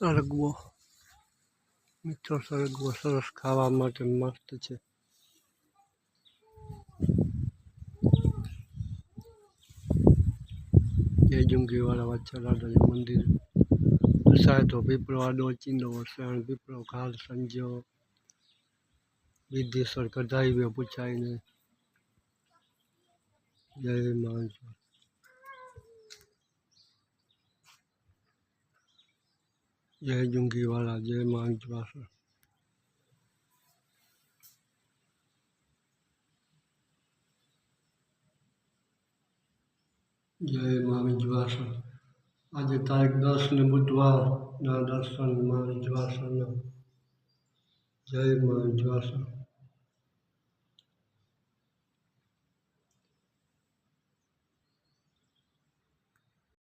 સરગવો મીઠો સરગવો સરસ ખાવા માટે મસ્ત છે. જય જુંગીવાળા વચ્છરાદાજી મંદિર વરસાદ તો પીપળો આડો ચીંડો વરસાદ પીપળો ખાલ સંજો વિદ્યેશ્વર કઢાઈ પૂછાઈને જય માં જય જુંગીવાળા જય માંજવાસર જય માંજવાસર. આજે તારીખ 10 ને બુધવારના દર્શન માંજવાસરના. જય માંજવાસર.